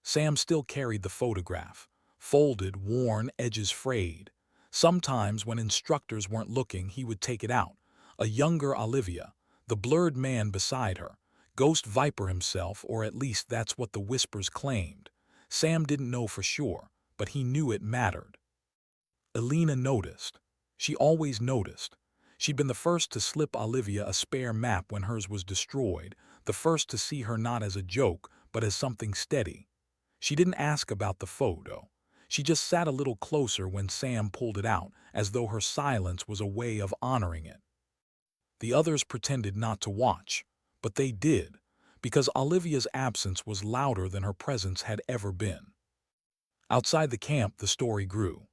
Sam still carried the photograph, folded, worn, edges frayed. Sometimes when instructors weren't looking, he would take it out. A younger Olivia, the blurred man beside her, Ghost Viper himself, or at least that's what the whispers claimed. Sam didn't know for sure, but he knew it mattered. Elena noticed. She always noticed. She'd been the first to slip Olivia a spare map when hers was destroyed, the first to see her not as a joke, but as something steady. She didn't ask about the photo. She just sat a little closer when Sam pulled it out, as though her silence was a way of honoring it. The others pretended not to watch, but they did, because Olivia's absence was louder than her presence had ever been. Outside the camp, the story grew.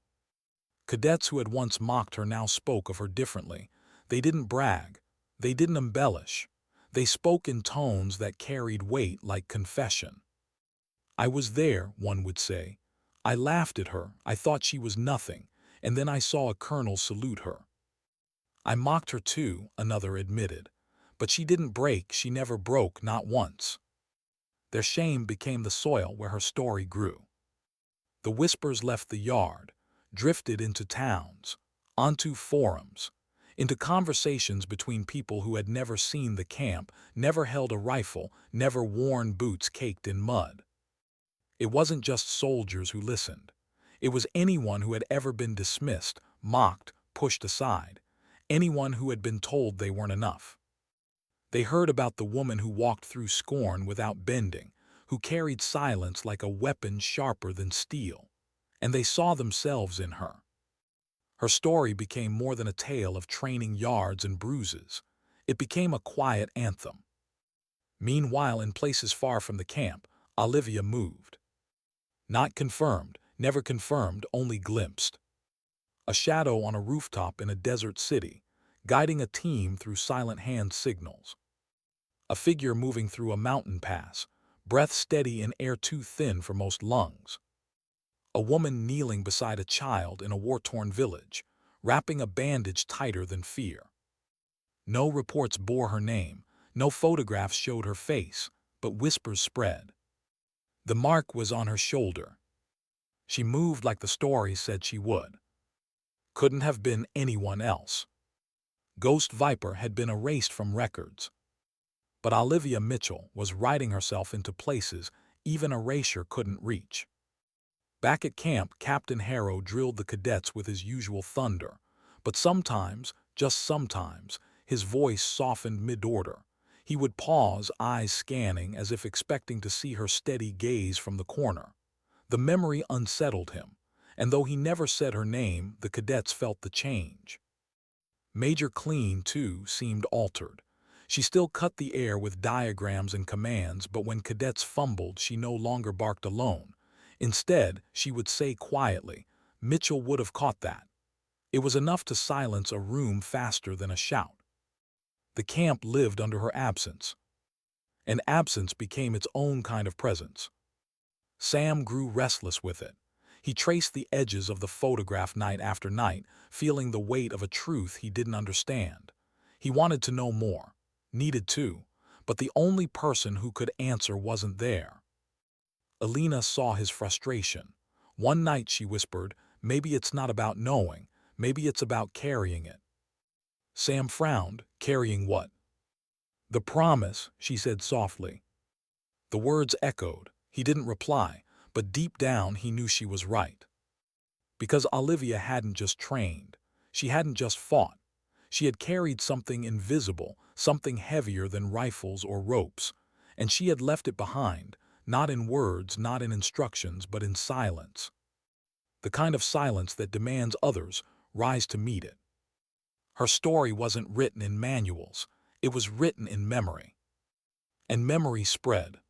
Cadets who had once mocked her now spoke of her differently. They didn't brag. They didn't embellish. They spoke in tones that carried weight like confession. "I was there," one would say. "I laughed at her. I thought she was nothing. And then I saw a colonel salute her." "I mocked her too," another admitted. "But she didn't break. She never broke, not once." Their shame became the soil where her story grew. The whispers left the yard, drifted into towns, onto forums, into conversations between people who had never seen the camp, never held a rifle, never worn boots caked in mud. It wasn't just soldiers who listened. It was anyone who had ever been dismissed, mocked, pushed aside, anyone who had been told they weren't enough. They heard about the woman who walked through scorn without bending, who carried silence like a weapon sharper than steel, and they saw themselves in her. Her story became more than a tale of training yards and bruises. It became a quiet anthem. Meanwhile, in places far from the camp, Olivia moved. Not confirmed, never confirmed, only glimpsed. A shadow on a rooftop in a desert city, guiding a team through silent hand signals. A figure moving through a mountain pass, breath steady in air too thin for most lungs. A woman kneeling beside a child in a war-torn village, wrapping a bandage tighter than fear. No reports bore her name, no photographs showed her face, but whispers spread. The mark was on her shoulder. She moved like the story said she would. Couldn't have been anyone else. Ghost Viper had been erased from records. But Olivia Mitchell was writing herself into places even erasure couldn't reach. Back at camp, Captain Harrow drilled the cadets with his usual thunder, but sometimes, just sometimes, his voice softened mid-order. He would pause, eyes scanning, as if expecting to see her steady gaze from the corner. The memory unsettled him, and though he never said her name, the cadets felt the change. Major Clean, too, seemed altered. She still cut the air with diagrams and commands, but when cadets fumbled, she no longer barked alone. Instead, she would say quietly, Mitchell would have caught that. It was enough to silence a room faster than a shout. The camp lived under her absence. And absence became its own kind of presence. Sam grew restless with it. He traced the edges of the photograph night after night, feeling the weight of a truth he didn't understand. He wanted to know more, needed to, but the only person who could answer wasn't there. Alina saw his frustration. One night she whispered, "Maybe it's not about knowing, maybe it's about carrying it." Sam frowned. "Carrying what?" "The promise," she said softly. The words echoed. He didn't reply, but deep down he knew she was right. Because Olivia hadn't just trained. She hadn't just fought. She had carried something invisible, something heavier than rifles or ropes, and she had left it behind, not in words, not in instructions, but in silence. The kind of silence that demands others rise to meet it. Her story wasn't written in manuals, it was written in memory. And memory spread.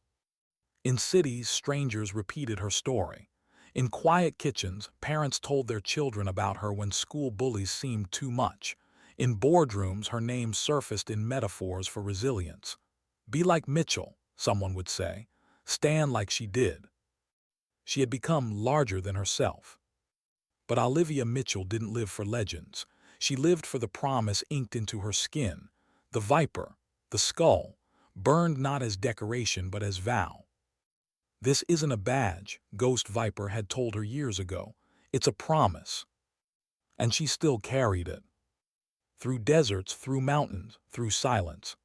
In cities, strangers repeated her story. In quiet kitchens, parents told their children about her when school bullies seemed too much. In boardrooms, her name surfaced in metaphors for resilience. "Be like Mitchell," someone would say. "Stand like she did." She had become larger than herself. But Olivia Mitchell didn't live for legends. She lived for the promise inked into her skin. The viper, the skull, burned not as decoration but as vow. "This isn't a badge," Ghost Viper had told her years ago. "It's a promise." And she still carried it. Through deserts, through mountains, through silence.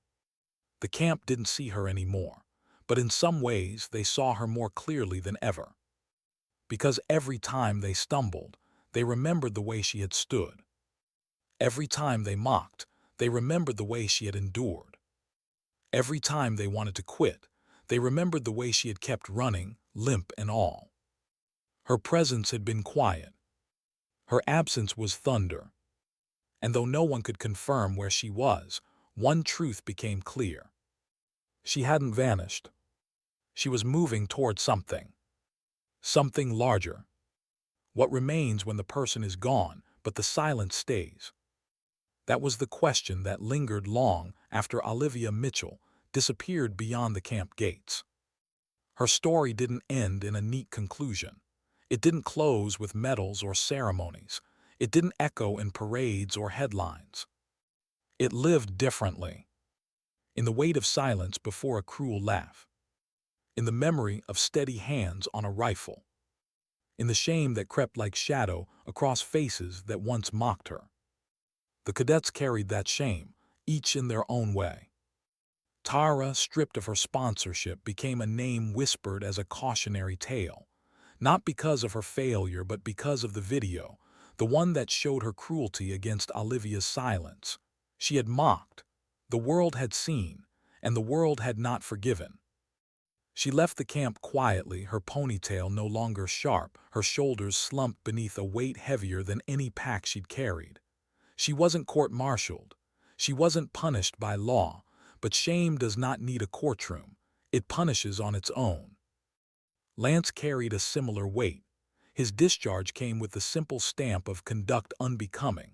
The camp didn't see her anymore, but in some ways they saw her more clearly than ever. Because every time they stumbled, they remembered the way she had stood. Every time they mocked, they remembered the way she had endured. Every time they wanted to quit, they remembered the way she had kept running, limp and all. Her presence had been quiet. Her absence was thunder. And though no one could confirm where she was, one truth became clear. She hadn't vanished. She was moving toward something. Something larger. What remains when the person is gone, but the silence stays? That was the question that lingered long after Olivia Mitchell disappeared beyond the camp gates. Her story didn't end in a neat conclusion. It didn't close with medals or ceremonies. It didn't echo in parades or headlines. It lived differently. In the weight of silence before a cruel laugh. In the memory of steady hands on a rifle. In the shame that crept like shadow across faces that once mocked her. The cadets carried that shame, each in their own way. Tara, stripped of her sponsorship, became a name whispered as a cautionary tale. Not because of her failure, but because of the video, the one that showed her cruelty against Olivia's silence. She had mocked. The world had seen, and the world had not forgiven. She left the camp quietly, her ponytail no longer sharp, her shoulders slumped beneath a weight heavier than any pack she'd carried. She wasn't court-martialed. She wasn't punished by law, but shame does not need a courtroom. It punishes on its own. Lance carried a similar weight. His discharge came with the simple stamp of conduct unbecoming.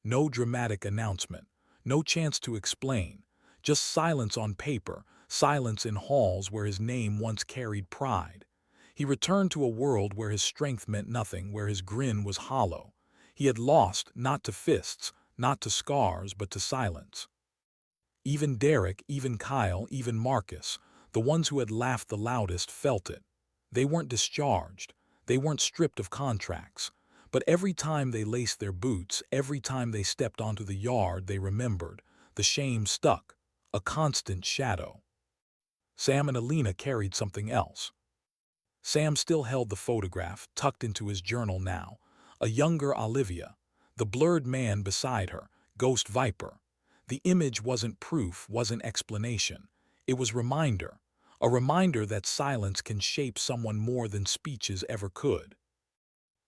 No dramatic announcement, no chance to explain, just silence on paper, silence in halls where his name once carried pride. He returned to a world where his strength meant nothing, where his grin was hollow. He had lost, not to fists, not to scars, but to silence. Even Derek, even Kyle, even Marcus, the ones who had laughed the loudest, felt it. They weren't discharged. They weren't stripped of contracts. But every time they laced their boots, every time they stepped onto the yard, they remembered. The shame stuck, a constant shadow. Sam and Alina carried something else. Sam still held the photograph, tucked into his journal now. A younger Olivia. The blurred man beside her, Ghost Viper. The image wasn't proof, wasn't explanation. It was reminder. A reminder that silence can shape someone more than speeches ever could.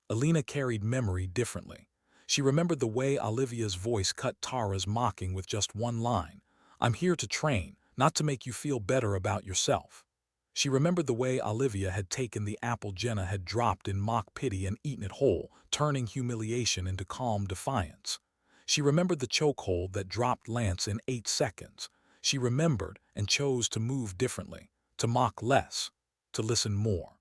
Alina carried memory differently. She remembered the way Olivia's voice cut Tara's mocking with just one line. "I'm here to train, not to make you feel better about yourself." She remembered the way Olivia had taken the apple Jenna had dropped in mock pity and eaten it whole, turning humiliation into calm defiance. She remembered the chokehold that dropped Lance in 8 seconds. She remembered and chose to move differently, to mock less, to listen more.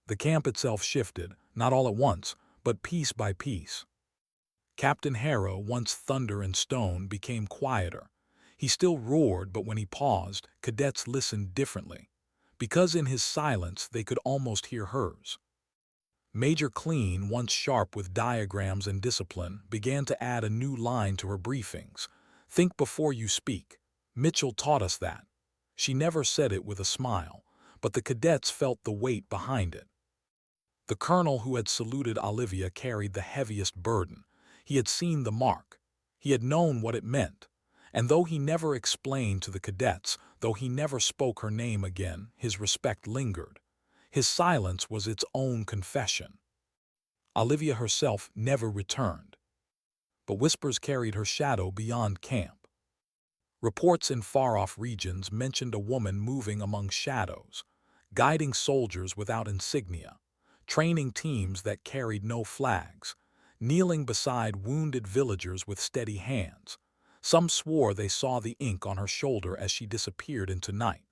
The camp itself shifted, not all at once, but piece by piece. Captain Harrow, once thunder and stone, became quieter. He still roared, but when he paused, cadets listened differently, because in his silence they could almost hear hers. Major Clean, once sharp with diagrams and discipline, began to add a new line to her briefings. "Think before you speak. Mitchell taught us that." She never said it with a smile, but the cadets felt the weight behind it. The colonel who had saluted Olivia carried the heaviest burden. He had seen the mark. He had known what it meant. And though he never explained to the cadets, though he never spoke her name again, his respect lingered. His silence was its own confession. Olivia herself never returned. But whispers carried her shadow beyond camp. Reports in far-off regions mentioned a woman moving among shadows, guiding soldiers without insignia, training teams that carried no flags, kneeling beside wounded villagers with steady hands. Some swore they saw the ink on her shoulder as she disappeared into night.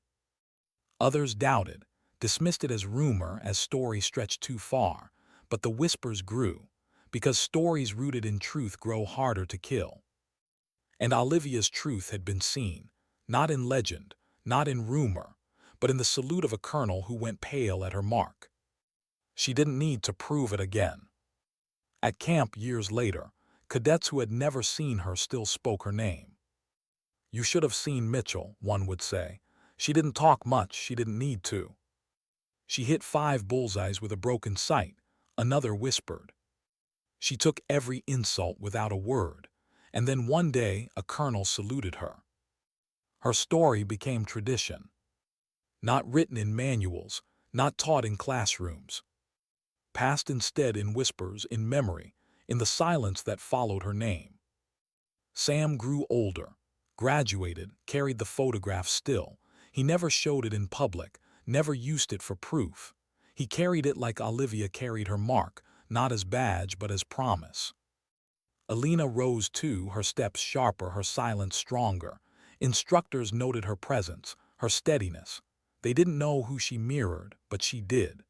Others doubted, dismissed it as rumor, as stories stretched too far, but the whispers grew, because stories rooted in truth grow harder to kill. And Olivia's truth had been seen, not in legend, not in rumor, but in the salute of a colonel who went pale at her mark. She didn't need to prove it again. At camp years later, cadets who had never seen her still spoke her name. "You should have seen Mitchell," one would say. "She didn't talk much, she didn't need to." "She hit 5 bullseyes with a broken sight," another whispered. "She took every insult without a word," and then one day a colonel saluted her. Her story became tradition. Not written in manuals, not taught in classrooms. Passed instead in whispers, in memory, in the silence that followed her name. Sam grew older, graduated, carried the photograph still. He never showed it in public, never used it for proof. He carried it like Olivia carried her mark, not as badge but as promise. Alina rose too, her steps sharper, her silence stronger. Instructors noted her presence, her steadiness. They didn't know who she mirrored, but she did.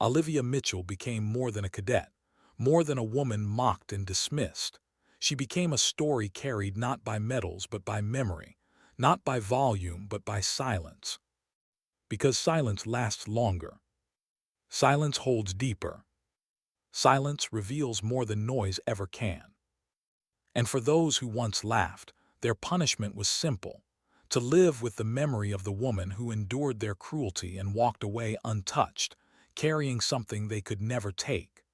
Olivia Mitchell became more than a cadet, more than a woman mocked and dismissed. She became a story carried not by medals but by memory, not by volume but by silence. Because silence lasts longer. Silence holds deeper. Silence reveals more than noise ever can. And for those who once laughed, their punishment was simple: to live with the memory of the woman who endured their cruelty and walked away untouched, carrying something they could never take.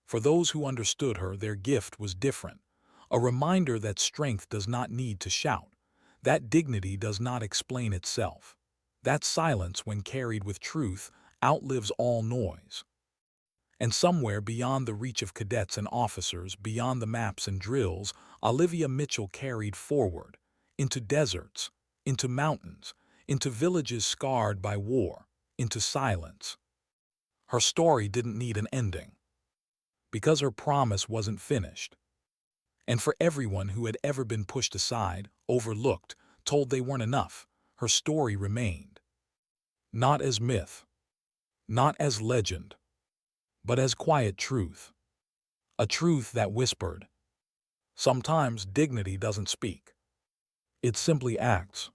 For those who understood her, their gift was different, a reminder that strength does not need to shout, that dignity does not explain itself, that silence, when carried with truth, outlives all noise. And somewhere beyond the reach of cadets and officers, beyond the maps and drills, Olivia Mitchell carried forward, into deserts, into mountains, into villages scarred by war, into silence. Her story didn't need an ending, because her promise wasn't finished. And for everyone who had ever been pushed aside, overlooked, told they weren't enough, her story remained. Not as myth, not as legend, but as quiet truth. A truth that whispered, "Sometimes dignity doesn't speak. It simply acts."